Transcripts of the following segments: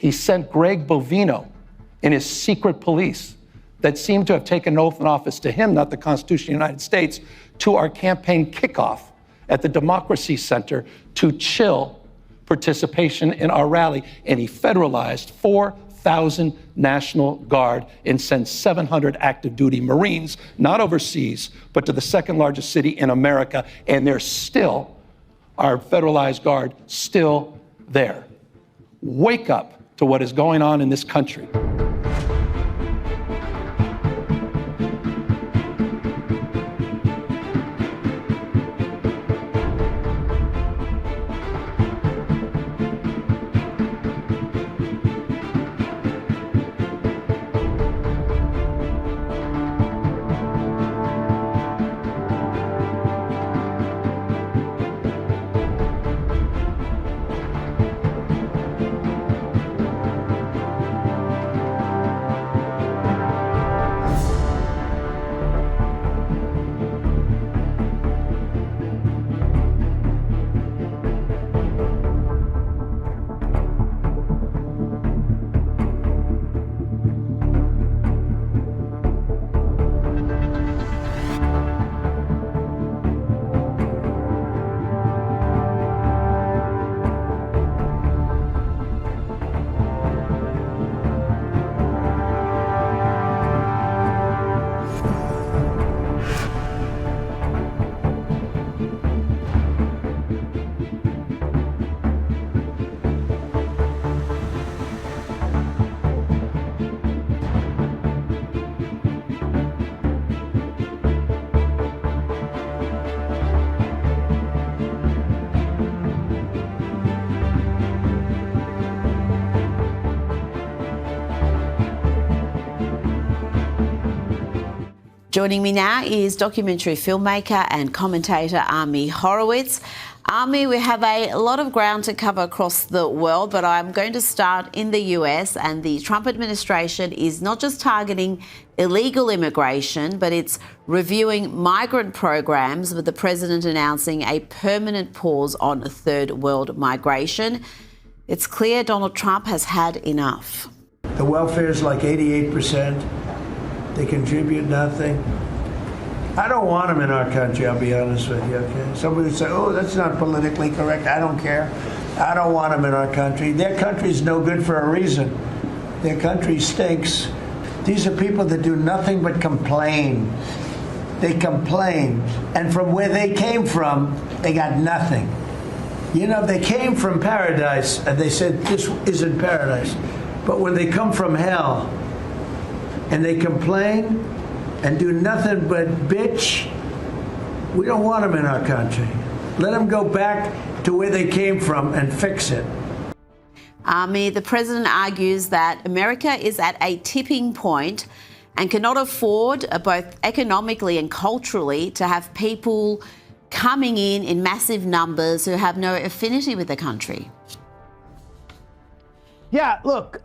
He sent Greg Bovino and his secret police that seemed to have taken an oath in office to him, not the Constitution of the United States, to our campaign kickoff at the Democracy Center to chill participation in our rally. And he federalized 4,000 National Guard and sent 700 active duty Marines, not overseas, but to the second largest city in America. And they're still, our federalized Guard, still there. Wake up to what is going on in this country. Joining me now is documentary filmmaker and commentator Ami Horowitz. Ami, we have a lot of ground to cover across the world, but I'm going to start in the US, and the Trump administration is not just targeting illegal immigration, but it's reviewing migrant programs, with the president announcing a permanent pause on third world migration. It's clear Donald Trump has had enough. The welfare is like 88%. They contribute nothing. I don't want them in our country, I'll be honest with you, okay? Somebody would say, oh, that's not politically correct. I don't care. I don't want them in our country. Their country's no good for a reason. Their country stinks. These are people that do nothing but complain. They complain. And from where they came from, they got nothing. You know, they came from paradise, and they said, this isn't paradise. But when they come from hell, and they complain and do nothing but bitch, we don't want them in our country. Let them go back to where they came from and fix it. Ami, the president argues that America is at a tipping point and cannot afford, both economically and culturally, to have people coming in massive numbers who have no affinity with the country. Yeah, look,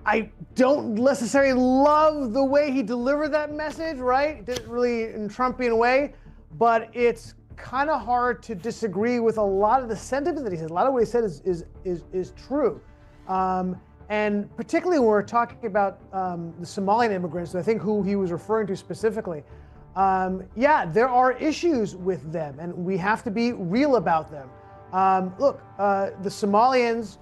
I don't necessarily love the way he delivered that message, right? It didn't really in Trumpian way, but it's kind of hard to disagree with a lot of the sentiment that he said. A lot of what he said is true. And particularly when we're talking about the Somali immigrants, I think who he was referring to specifically, yeah, there are issues with them, and we have to be real about them. Look, the Somalians,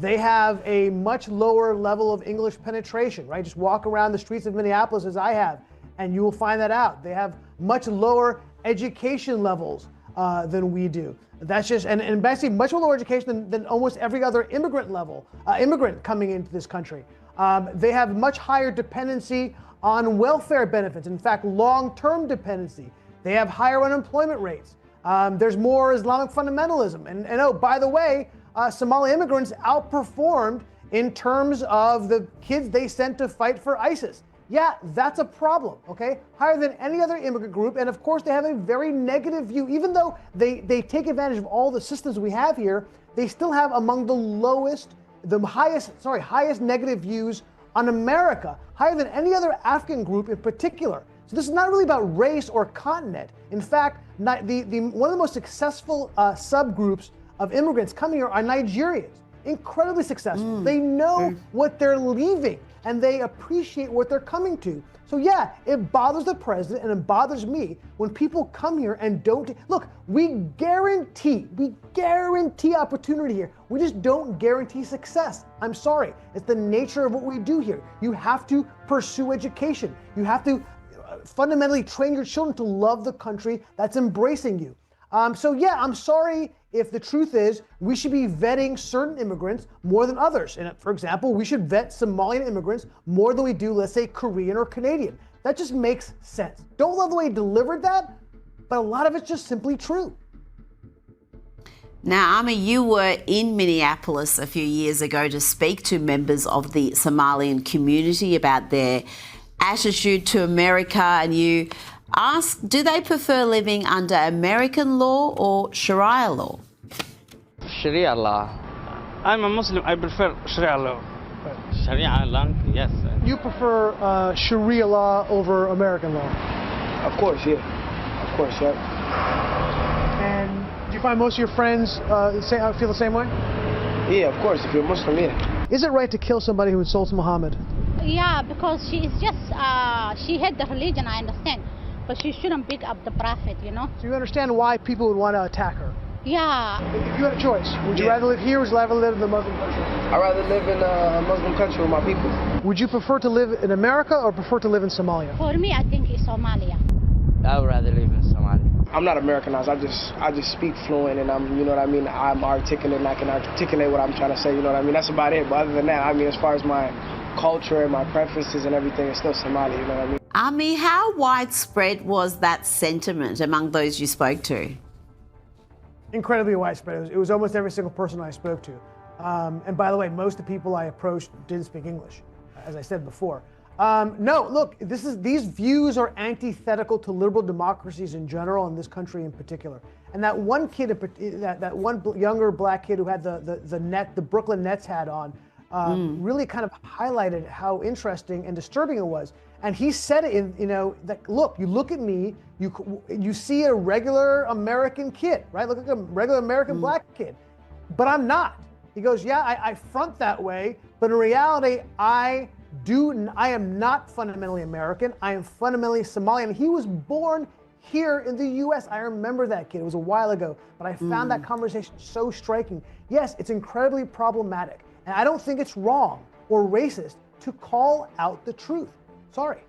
they have a much lower level of English penetration, right? Just walk around the streets of Minneapolis as I have, and you will find that out. They have much lower education levels than we do. That's just, and basically much lower education than almost every other immigrant coming into this country. They have much higher dependency on welfare benefits. In fact, long-term dependency. They have higher unemployment rates. There's more Islamic fundamentalism. And oh, by the way, Somali immigrants outperformed in terms of the kids they sent to fight for ISIS. Yeah, that's a problem, okay? Higher than any other immigrant group, and of course they have a very negative view. Even though they take advantage of all the systems we have here, they still have among the highest negative views on America, higher than any other African group in particular. So this is not really about race or continent. In fact, one of the most successful subgroups of immigrants coming here are Nigerians. incredibly successful. They know what they're leaving and they appreciate what they're coming to. So yeah, it bothers the president and it bothers me when people come here and don't. Look, we guarantee opportunity here. We just don't guarantee success. I'm sorry. It's the nature of what we do here. You have to pursue education. You have to fundamentally train your children to love the country that's embracing you. So yeah, I'm sorry if the truth is we should be vetting certain immigrants more than others. And for example, we should vet Somalian immigrants more than we do, let's say, Korean or Canadian. That just makes sense. Don't love the way he delivered that, but a lot of it's just simply true. Now, Ami, you were in Minneapolis a few years ago to speak to members of the Somalian community about their attitude to America, and you asked, do they prefer living under American law or Sharia law? Sharia law. I'm a Muslim. I prefer Sharia law. Sharia law, yes. You prefer Sharia law over American law? Of course, yeah. Of course, yeah. And do you find most of your friends feel the same way? Yeah, of course. If you're Muslim, yeah. Is it right to kill somebody who insults Muhammad? Yeah, because she is just, she hate the religion, I understand. But she shouldn't pick up the prophet, you know? So you understand why people would want to attack her? Yeah. If you had a choice, would you rather live here or would you rather live in the Muslim country? I'd rather live in a Muslim country with my people. Would you prefer to live in America or prefer to live in Somalia? For me, I think it's Somalia. I would rather live in Somalia. I'm not Americanized. I just speak fluent, and I'm, you know what I mean? I'm articulate, and I can articulate what I'm trying to say, you know what I mean? That's about it. But other than that, I mean, as far as my culture and my preferences and everything, it's still Somali, you know what I mean? Ami, how widespread was that sentiment among those you spoke to? Incredibly widespread. It was almost every single person I spoke to. And by the way, most of the people I approached didn't speak English, as I said before. No, look, these views are antithetical to liberal democracies in general and this country in particular. And that one kid, that one younger black kid who had the Brooklyn Nets hat on, really kind of highlighted how interesting and disturbing it was. And he said it in, that look, you look at me, you see a regular American kid, right? Look like a regular American black kid, but I'm not. He goes, yeah, I front that way, but in reality, I am not fundamentally American. I am fundamentally Somalian. He was born here in the U.S. I remember that kid. It was a while ago, but I found that conversation so striking. Yes, it's incredibly problematic, and I don't think it's wrong or racist to call out the truth. Sorry.